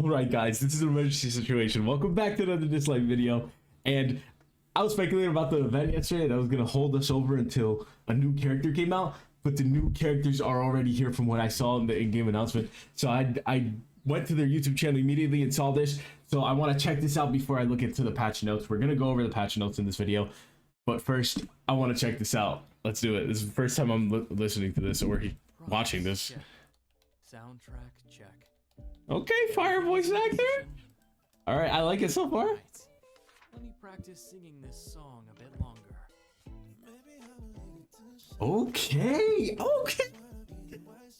Alright guys, this is an emergency situation. Welcome back to another Dislyte video. And I was speculating about the event yesterday and I was going to hold us over until a new character came out. But the new characters are already here from what I saw in the in-game announcement. So I went to their YouTube channel immediately and saw this. So I want to check this out before I look into the patch notes. We're going to go over the patch notes in this video. But first, I want to check this out. Let's do it. This is the first time I'm listening to this or watching this. Check. Soundtrack check. Okay, fire voice actor. All right, I like it so far. Right. Let me practice singing this song a bit longer. Okay.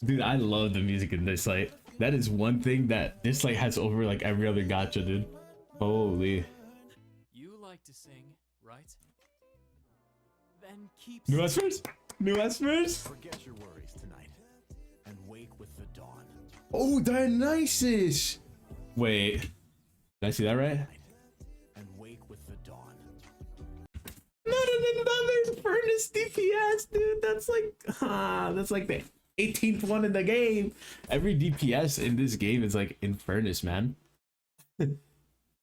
Dude, I love the music in Dislyte. That is one thing that Dislyte has over like every other gacha, dude. Holy. You like to sing, right? Then keep New ESPERS? New ESPERS? Forget your worries tonight and wake with the dawn. Oh, Dionysus. Wait. Did I see that right? And wake with the dawn. Another furnace DPS, dude. That's like the 18th one in the game. Every DPS in this game is like in furnace, man.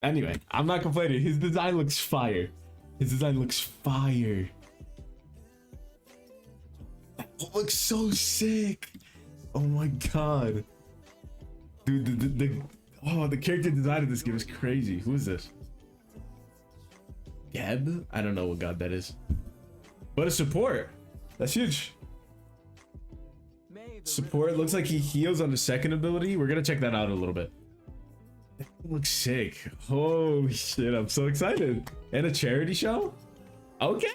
Anyway, I'm not complaining. His design looks fire. His design looks fire. That looks so sick. Oh my god. Dude, the character design of this game is crazy. Who is this? Geb? I don't know what god that is. But a support. That's huge. Support looks like he heals on the second ability. We're gonna check that out a little bit. That looks sick. Holy shit, I'm so excited. And a charity show? Okay.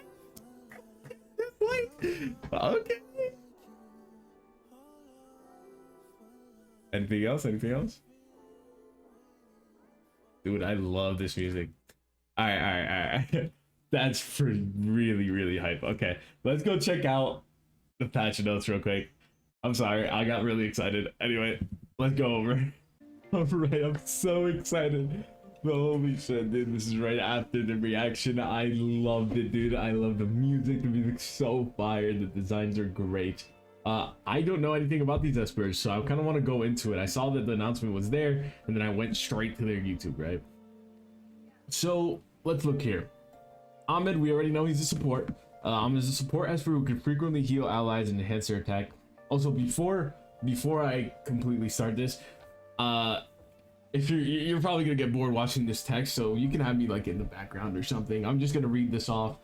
Okay. Anything else? Anything else? Dude, I love this music. All right. That's for really hype. Okay, let's go check out the patch notes real quick. I'm sorry, I got really excited. Anyway, let's go over. All right, I'm so excited. Holy shit, dude, this is right after the reaction. I loved it, dude. I love the music. The music's so fire. The designs are great. I don't know anything about these ESPERS, so I kind of want to go into it. I saw that the announcement was there, and then I went straight to their YouTube, right? So let's look here. Ahmed, we already know he's a support. Ahmed is a support Esper who can frequently heal allies and enhance their attack. Also, before I completely start this, if you're probably gonna get bored watching this text, so you can have me like in the background or something. I'm just gonna read this off,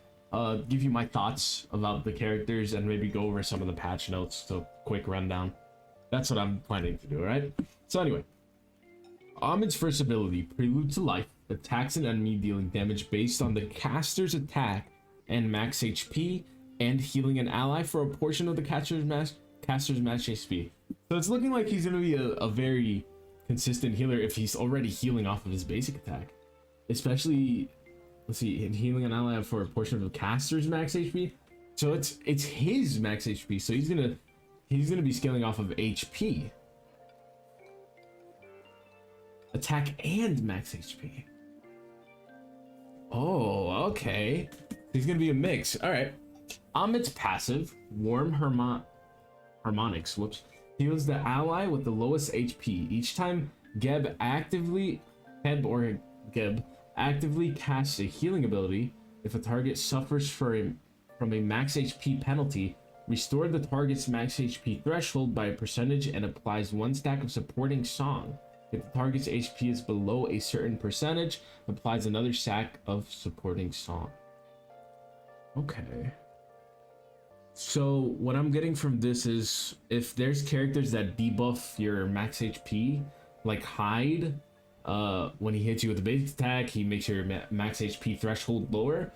give you my thoughts about the characters, and maybe go over some of the patch notes. So quick rundown. That's what I'm planning to do. All right. So anyway, Ahmed's first ability, Prelude to Life, attacks an enemy dealing damage based on the caster's attack and max HP, and healing an ally for a portion of the caster's max HP. So it's looking like he's gonna be a very consistent healer if he's already healing off of his basic attack. Especially, let's see, healing an ally for a portion of the caster's max HP. So it's his max HP. So he's gonna be scaling off of HP. Attack and max HP. Oh, okay. He's gonna be a mix. All right. Ahmed's passive, Warm Harmonics, whoops, heals the ally with the lowest HP. Each time Heb actively casts a healing ability, if a target suffers from a max HP penalty, restore the target's max HP threshold by a percentage and applies 1 stack of supporting song. If the target's HP is below a certain percentage, applies another stack of supporting song. Okay. So what I'm getting from this is if there's characters that debuff your max HP, like Hyde, when he hits you with a basic attack, he makes your max HP threshold lower.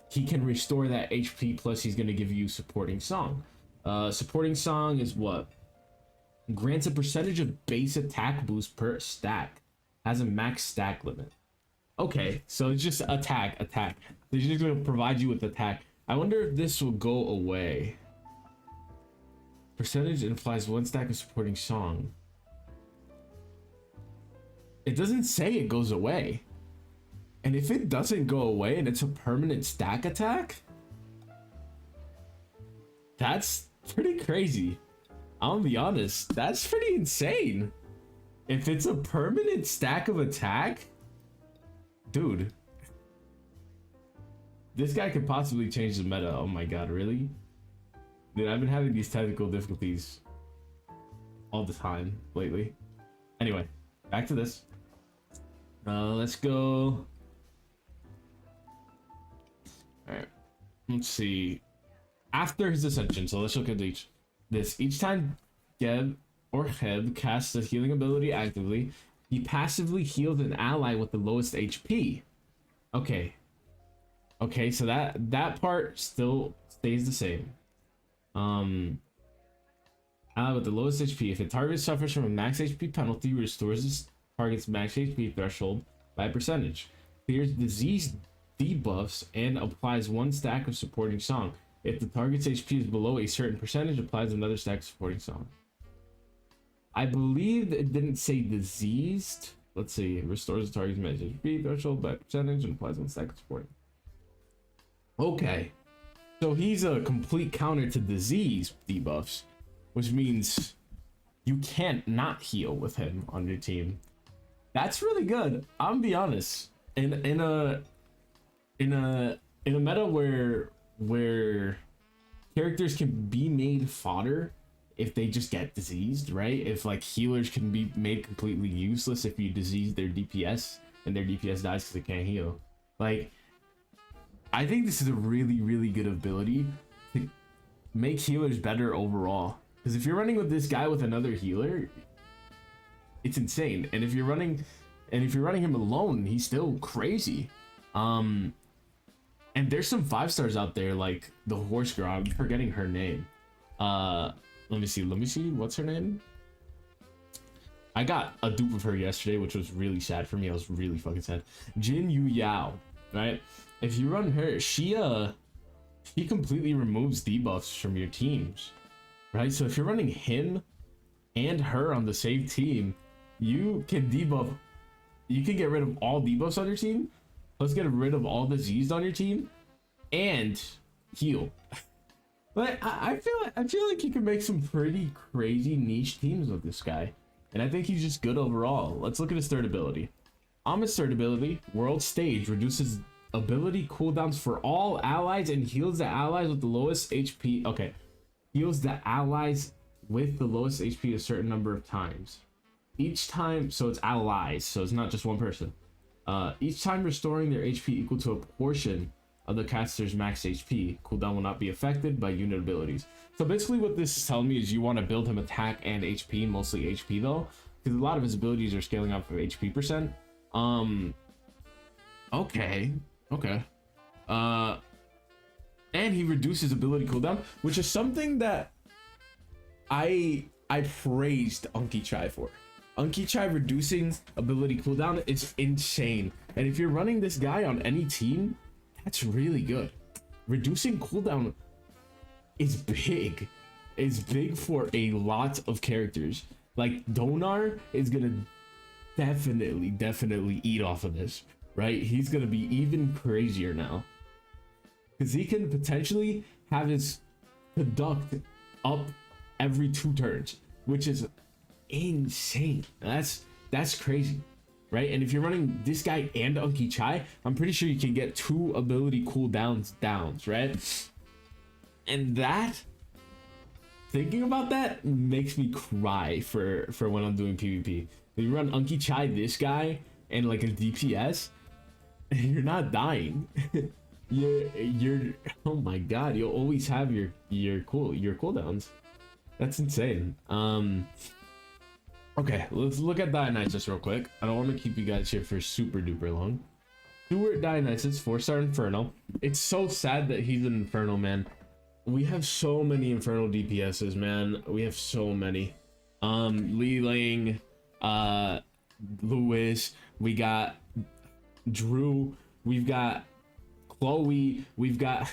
He can restore that HP, plus he's going to give you supporting song. Supporting song is what? Grants a percentage of base attack boost per stack. Has a max stack limit. Okay, so it's just attack. They're just going to provide you with attack. I wonder if this will go away. Percentage implies 1 stack of supporting song. It doesn't say it goes away. And if it doesn't go away and it's a permanent stack attack, that's pretty crazy. I'll be honest, that's pretty insane. If it's a permanent stack of attack, dude, this guy could possibly change the meta. Oh my god, really? Dude, I've been having these technical difficulties all the time lately. Anyway, back to this. Let's go. Alright, let's see. After his ascension, so let's look at each time Geb or Heb casts a healing ability actively, he passively heals an ally with the lowest HP. Okay. Okay, so that part still stays the same. Ally with the lowest HP. If a target suffers from a max HP penalty, restores its target's max HP threshold by a percentage. Clears disease debuffs and applies 1 stack of supporting song. If the target's HP is below a certain percentage, applies another stack of supporting song. I believe it didn't say diseased. Let's see. It restores the target's max HP threshold by a percentage and applies 1 stack of supporting. Okay. So he's a complete counter to disease debuffs, which means you can't not heal with him on your team. That's really good. I'm gonna be honest. In a meta where characters can be made fodder if they just get diseased, right? If like healers can be made completely useless if you disease their DPS and their DPS dies because they can't heal. Like, I think this is a really, really good ability to make healers better overall. Because if you're running with this guy with another healer, it's insane. And if you're running him alone, he's still crazy. And there's some 5-stars out there like the horse girl. I'm forgetting her name. Let me see. What's her name? I got a dupe of her yesterday, which was really sad for me. I was really fucking sad. Jin Yu Yao, right? If you run her, she completely removes debuffs from your teams, right? So if you're running him and her on the same team, you can debuff. You can get rid of all debuffs on your team. Let's get rid of all disease on your team and heal. But I feel like you can make some pretty crazy niche teams with this guy, and I think he's just good overall. Let's look at his third ability. Ahmed's third ability, World Stage, reduces ability cooldowns for all allies and heals the allies with the lowest HP. Okay, heals the allies with the lowest HP a certain number of times. Each time, so it's allies, so it's not just one person. Each time restoring their HP equal to a portion of the caster's max HP, cooldown will not be affected by unit abilities. So basically what this is telling me is you want to build him attack and HP, mostly HP though, because a lot of his abilities are scaling up for HP percent. Okay. And he reduces ability cooldown, which is something that I praised Unky Chai for. Unky Chai reducing ability cooldown is insane. And if you're running this guy on any team, that's really good. Reducing cooldown is big. It's big for a lot of characters. Like Donar is gonna definitely eat off of this, right? He's gonna be even crazier now, because he can potentially have his conduct up every 2 turns, which is insane. That's crazy, right? And if you're running this guy and Unky Chai, I'm pretty sure you can get 2 ability cooldowns downs, right? And that, thinking about that makes me cry for when I'm doing PvP. If you run Unky Chai, this guy, and like a DPS, you're not dying. you're oh my god, you'll always have your cooldowns. That's insane. Okay, let's look at Dionysus real quick. I don't want to keep you guys here for super duper long. Stewart Dionysus, 4-star Inferno. It's so sad that he's an Inferno, man. We have so many Infernal DPSs, man. We have so many. Li Ling, Lewis, we got Drew, we've got Chloe, we've got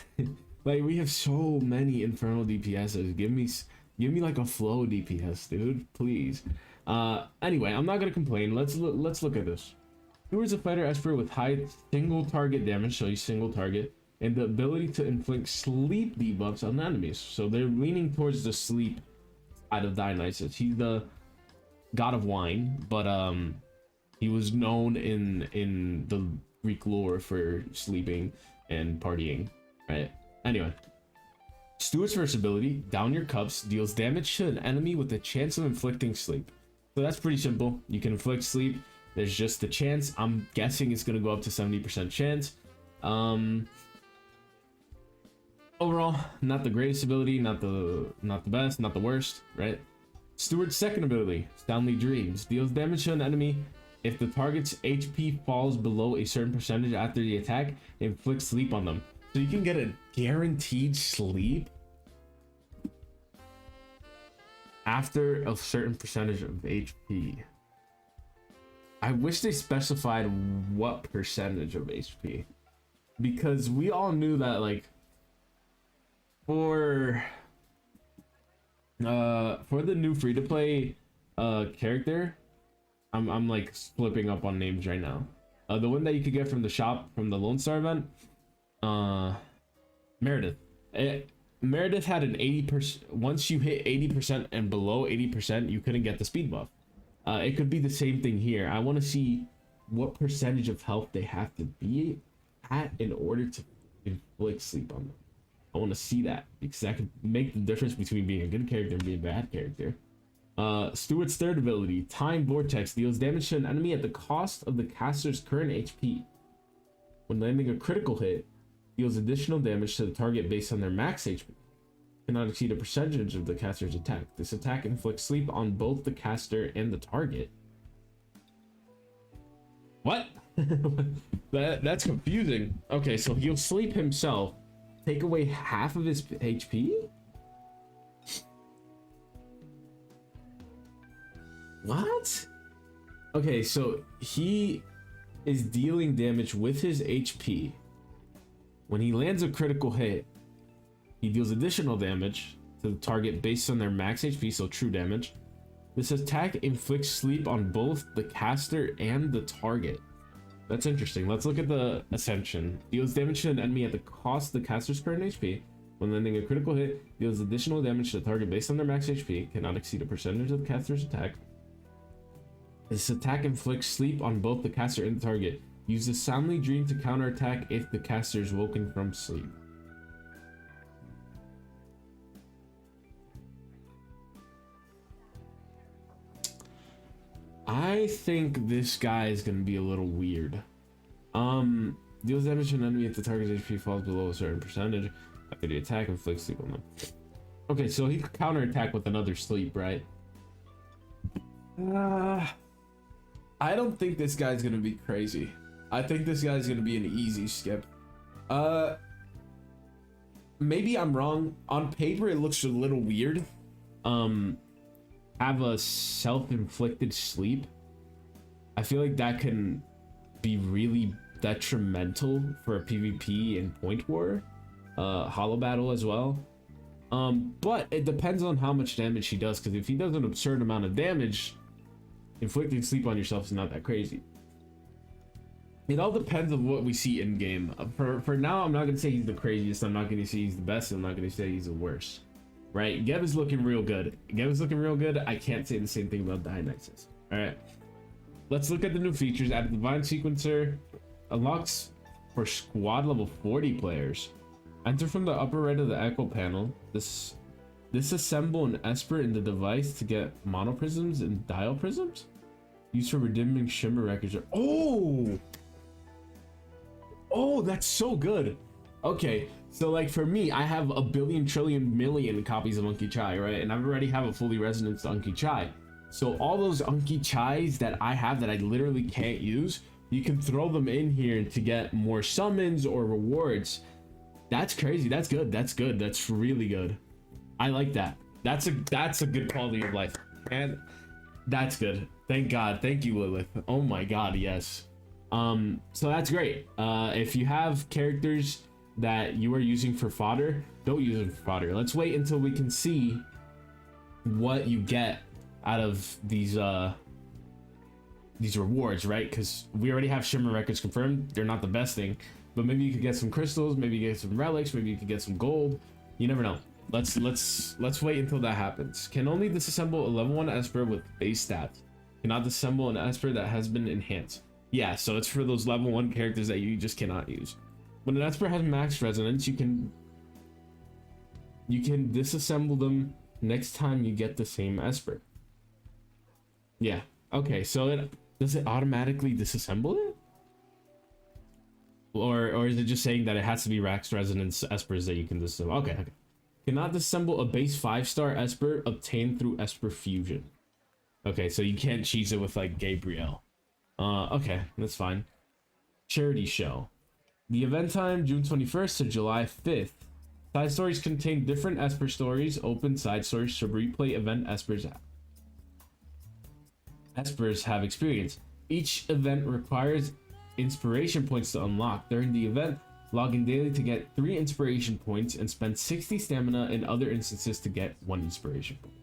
like, we have so many Infernal DPSs. Give me like a flow DPS, dude, please. Anyway, I'm not gonna complain. Let's look at this. Stewart's a fighter Esper with high single target damage, so he's single target, and the ability to inflict sleep debuffs on enemies. So they're leaning towards the sleep side of Dionysus. He's the god of wine, but he was known in the Greek lore for sleeping and partying, right? Anyway, Stewart's first ability, Down Your Cups, deals damage to an enemy with a chance of inflicting sleep. So that's pretty simple. You can inflict sleep. There's just the chance. I'm guessing it's going to go up to 70% chance. Overall, not the greatest ability, not the best, not the worst, right? Stewart's second ability, Soundly Dreams, deals damage to an enemy if the target's HP falls below a certain percentage after the attack, it inflicts sleep on them. So you can get a guaranteed sleep after a certain percentage of HP. I wish they specified what percentage of HP, because we all knew that, like, for the new free-to-play character, I'm like flipping up on names right now. The one that you could get from the shop from the Lone Star event, Meredith. Meredith had an 80%. Once you hit 80% and below 80%, you couldn't get the speed buff. It could be the same thing here. I want to see what percentage of health they have to be at in order to inflict sleep on them. I want to see that, because that could make the difference between being a good character and being a bad character. Stewart's third ability, Time Vortex, deals damage to an enemy at the cost of the caster's current HP. When landing a critical hit, deals additional damage to the target based on their max HP. Cannot exceed a percentage of the caster's attack. This attack inflicts sleep on both the caster and the target. What? That's confusing. Okay, so he'll sleep himself, take away half of his HP? What? Okay, so he is dealing damage with his HP. When he lands a critical hit, he deals additional damage to the target based on their max HP, so true damage. This attack inflicts sleep on both the caster and the target. That's interesting. Let's look at the Ascension. Deals damage to an enemy at the cost of the caster's current HP. When landing a critical hit, deals additional damage to the target based on their max HP. Cannot exceed a percentage of the caster's attack. This attack inflicts sleep on both the caster and the target. Use the Soundly Dream to counterattack if the caster is woken from sleep. I think this guy is going to be a little weird. Deals damage to an enemy if the target's HP falls below a certain percentage after the attack, inflicts sleep on them. Okay, so he could counterattack with another sleep, right? I don't think this guy's going to be crazy. I think this guy's going to be an easy skip. Maybe I'm wrong. On paper, it looks a little weird. Have a self-inflicted sleep. I feel like that can be really detrimental for a PvP and point war, hollow battle as well. But it depends on how much damage he does, because if he does an absurd amount of damage, inflicting sleep on yourself is not that crazy. It all depends on what we see in game. For now, I'm not gonna say he's the craziest. I'm not gonna say he's the best. I'm not gonna say he's the worst. Right? Geb is looking real good. Geb is looking real good. I can't say the same thing about Dionysus. All right. Let's look at the new features. Add Divine Sequencer. Unlocks for squad level 40 players. Enter from the upper right of the echo panel. Disassemble an Esper in the device to get monoprisms and dial prisms. Used for redeeming shimmer records. Oh, that's so good. Okay, so like for me, I have a billion trillion million copies of Unki Chai, right? And I already have a fully resonanced Unki Chai. So all those Unki Chais that I have that I literally can't use, you can throw them in here to get more summons or rewards. That's crazy. That's good. That's good. That's really good. I like that. That's a good quality of life. And that's good. Thank God. Thank you, Lilith. Oh my God, yes. So that's great. If you have characters that you are using for fodder, don't use them for fodder. Let's wait until we can see what you get out of these rewards, right? Because we already have shimmer records confirmed. They're not the best thing, but maybe you could get some crystals, maybe you get some relics, maybe you could get some gold. You never know. Let's wait until that happens. Can only disassemble a level 1 Esper with base stats. Cannot disassemble an Esper that has been enhanced. Yeah, so it's for those level 1 characters that you just cannot use. When an Esper has max resonance, you can disassemble them next time you get the same Esper. Yeah. Okay, so does it automatically disassemble it? Or is it just saying that it has to be max resonance Espers that you can disassemble? Okay. Cannot disassemble a base 5-star Esper obtained through Esper fusion. Okay, so you can't cheese it with like Gabriel. Okay, that's fine. Charity show. The event time June 21st to July 5th. Side stories contain different Esper stories. Open side stories to replay event Espers have experienced. Each event requires inspiration points to unlock. During the event, log in daily to get 3 inspiration points and spend 60 stamina in other instances to get 1 inspiration point.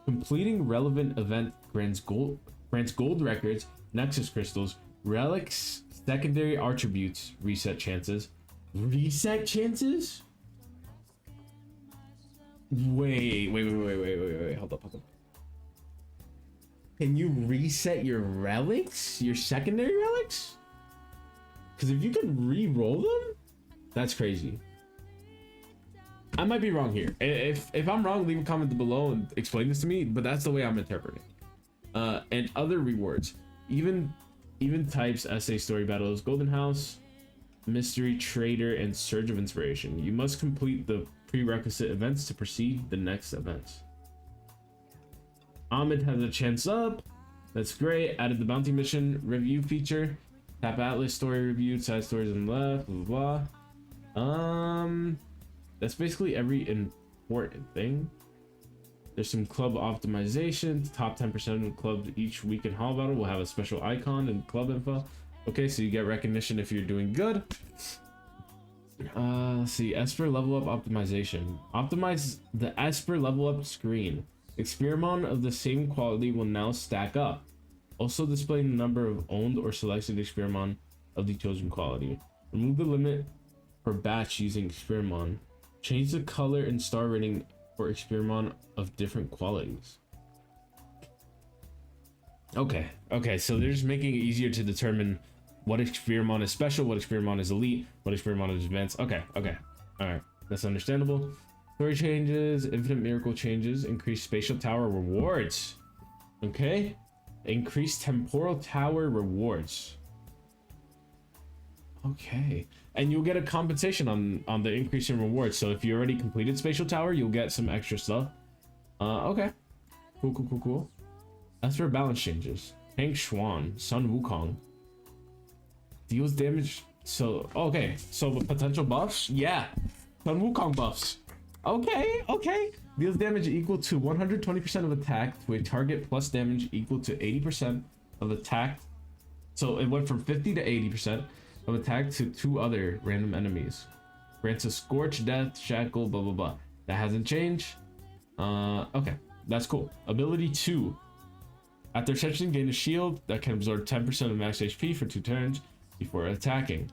Completing relevant event grants gold records, nexus crystals, relics, secondary attributes, reset chances. Reset chances? Wait, hold up. Can you reset your relics? Your secondary relics? Because if you can re-roll them, that's crazy. I might be wrong here. If I'm wrong, leave a comment below and explain this to me, but that's the way I'm interpreting. And other rewards. Even types, essay, story battles, golden house, mystery, trader, and surge of inspiration. You must complete the prerequisite events to proceed the next events. Ahmed has a chance up. That's great. Added the bounty mission review feature. Tap Atlas story review, side stories on the left, blah, blah. That's basically every important thing. There's some club optimization. Top 10% of clubs each week in Hall Battle will have a special icon and club info. Okay, so you get recognition if you're doing good. Let's see. Esper level up optimization. Optimize the Esper level up screen. Experiment of the same quality will now stack up. Also display the number of owned or selected experiment of the chosen quality. Remove the limit for batch using experiment. Change the color and star rating for experiment of different qualities. Okay, so they're just making it easier to determine what experiment is special, what experiment is elite, what experiment is advanced. Okay, alright, that's understandable. Story changes, infinite miracle changes, increased spatial tower rewards. Okay, increased temporal tower rewards. Okay, and you'll get a compensation on the increase in rewards. So if you already completed spatial tower, you'll get some extra stuff. Okay, cool. As for balance changes, Hank Schwan, Sun Wukong deals damage. So okay, so the potential buffs, yeah, Sun Wukong buffs. Okay. Deals damage equal to 120% of attack to a target plus damage equal to 80% of attack. So it went from 50 to 80% of attack to 2 other random enemies. Grants a scorch, death, shackle, blah blah blah. That hasn't changed. Okay, that's cool. Ability 2. After ascension, gain a shield that can absorb 10% of max HP for 2 turns before attacking.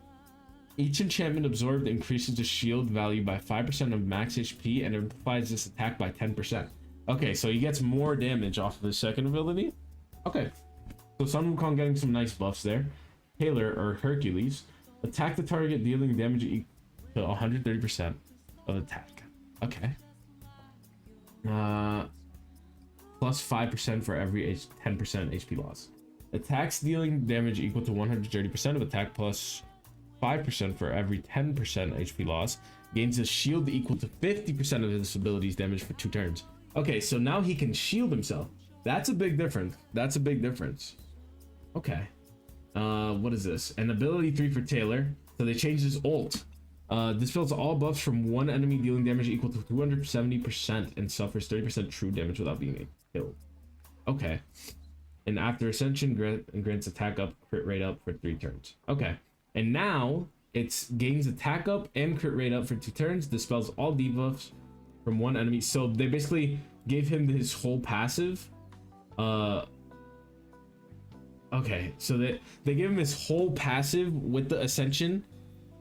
Each enchantment absorbed increases the shield value by 5% of max HP and amplifies this attack by 10%. Okay, so he gets more damage off of his second ability. Okay, so Sun Wukong getting some nice buffs there. Taylor or Hercules, attack the target dealing damage equal to 130% of attack. Okay. Plus 5% for every 10% HP loss. Attacks dealing damage equal to 130% of attack plus 5% for every 10% HP loss. Gains a shield equal to 50% of his ability's damage for 2 turns. Okay, so now he can shield himself. That's a big difference. Okay. What is this? An ability 3 for Taylor. So they changed his ult. Dispels all buffs from one enemy dealing damage equal to 270% and suffers 30% true damage without being killed. Okay. And after ascension, grants attack up, crit rate up for 3 turns. Okay. And now it's gains attack up and crit rate up for 2 turns. Dispels all debuffs from one enemy. So they basically gave him his whole passive. Okay, so they gave him his whole passive with the ascension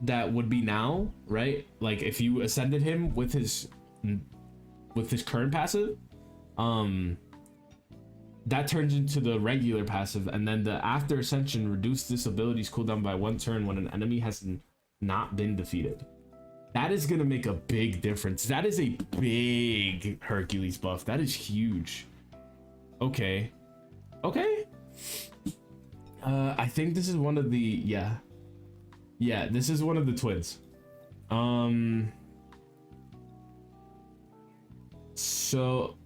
that would be now, right? Like if you ascended him with his with his current passive, that turns into the regular passive, and then the after ascension reduce this ability's cooldown by 1 turn when an enemy has not been defeated. That is gonna make a big difference. That is a big Hercules buff. That is huge. Okay. I think this is one of the yeah, this is one of the twins. So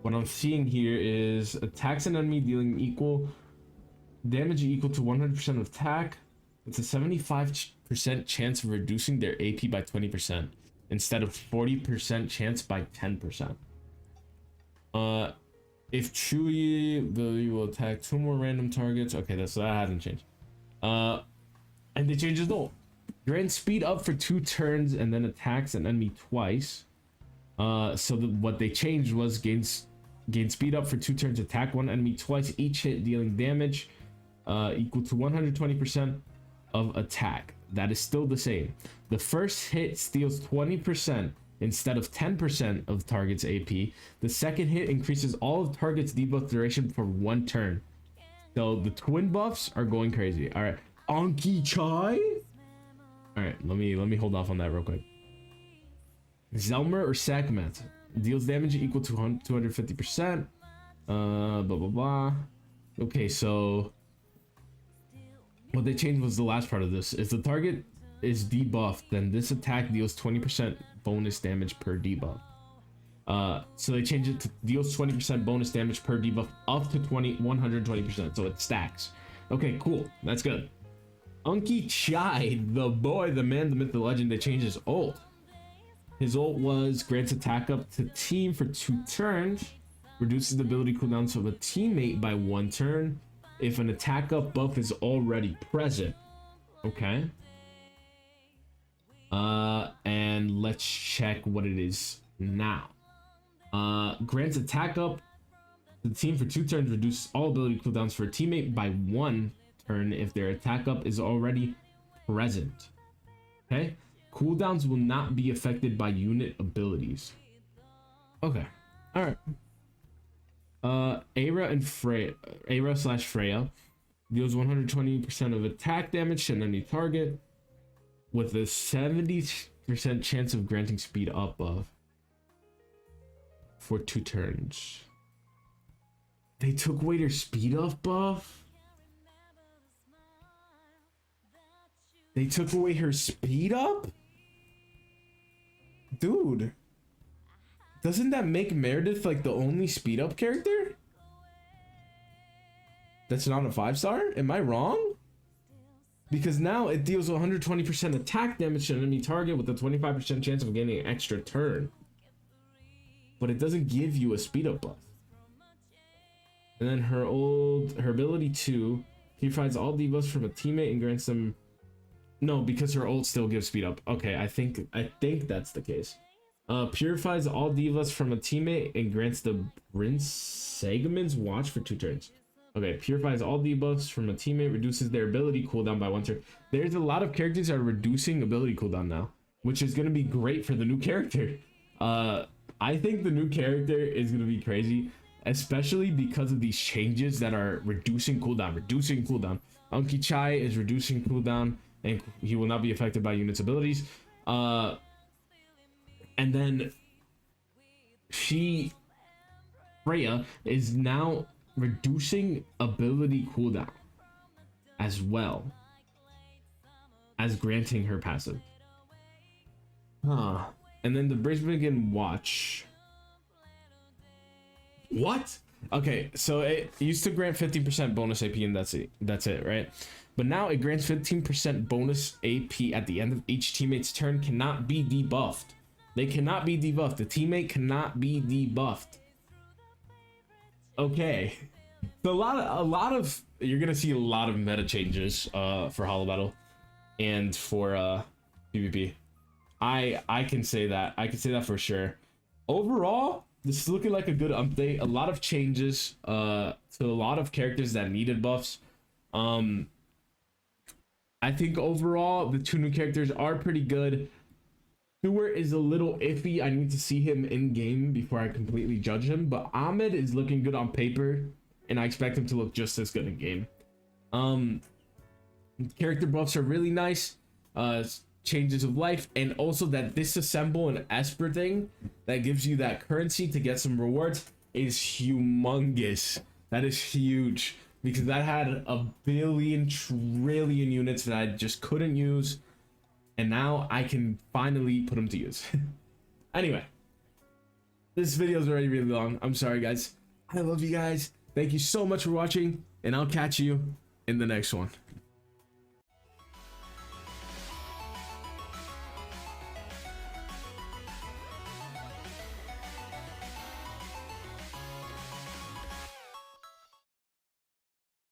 what I'm seeing here is attacks an enemy dealing equal damage equal to 100% of attack. It's a 75% chance of reducing their AP by 20% instead of 40% chance by 10%. If truly ability will attack 2 more random targets. Okay, so that hasn't changed. And they changed his ult. Grant speed up for 2 turns and then attacks an enemy twice. So what they changed was gain speed up for 2 turns, attack 1 enemy twice, each hit dealing damage equal to 120% of attack. That is still the same. The first hit steals 20% instead of 10% of target's AP. The second hit increases all of target's debuff duration for 1 turn. So the twin buffs are going crazy. All right, Anki Chai. All right, let me hold off on that real quick. Zelmer or Sakmet deals damage equal to 250%. Blah blah blah. Okay, so what they changed was the last part of this. If the target is debuffed, then this attack deals 20% bonus damage per debuff. So they changed it to deals 20% bonus damage per debuff up to 120%. So it stacks. Okay, cool. That's good. Unki Chai, the boy, the man, the myth, the legend. They changed his ult. His ult was grants attack up to team for 2 turns, reduces the ability cooldowns of a teammate by 1 turn if an attack up buff is already present. Okay. And let's check what it is now. Grants attack up to the team for 2 turns, reduces all ability cooldowns for a teammate by 1 turn if their attack up is already present. Okay. Cooldowns will not be affected by unit abilities. Okay. All right. Ara/Freya deals 120% of attack damage to any target with a 70% chance of granting speed up buff for 2 turns. They took away their speed up buff? They took away her speed up? Dude, doesn't that make Meredith like the only speed up character that's not a 5-star? Am I wrong? Because now it deals 120% attack damage to an enemy target with a 25% chance of gaining an extra turn, but it doesn't give you a speed up buff. And then her ability 2 purifies all debuffs from a teammate and grants them. No, because her ult still gives speed up. Okay, I think that's the case. Purifies all debuffs from a teammate and grants the Prince Sagamon's Watch for 2 turns. Okay, purifies all debuffs from a teammate, reduces their ability cooldown by 1 turn. There's a lot of characters that are reducing ability cooldown now, which is going to be great for the new character. I think the new character is going to be crazy, especially because of these changes that are reducing cooldown. Unki Chai is reducing cooldown, and he will not be affected by units' abilities. And then Freya is now reducing ability cooldown as well as granting her passive. And then the Brisbane Watch. What? Okay, so it used to grant 15% bonus AP and that's it, right? But now it grants 15% bonus AP at the end of each teammate's turn. Cannot be debuffed. They cannot be debuffed. The teammate cannot be debuffed. Okay. So a lot of you're gonna see a lot of meta changes for Hollow Battle and for PvP. I can say that. I can say that for sure. Overall, this is looking like a good update. A lot of changes to a lot of characters that needed buffs. I think overall the 2 new characters are pretty good. Stewart is a little iffy. I need to see him in game before I completely judge him. But Ahmed is looking good on paper, and I expect him to look just as good in game. Character buffs are really nice. Changes of life, and also that disassemble and esper thing that gives you that currency to get some rewards is humongous. That is huge, because that had a billion trillion units that I just couldn't use, and now I can finally put them to use. Anyway, this video is already really long. I'm sorry, guys. I love you guys. Thank you so much for watching, and I'll catch you in the next one.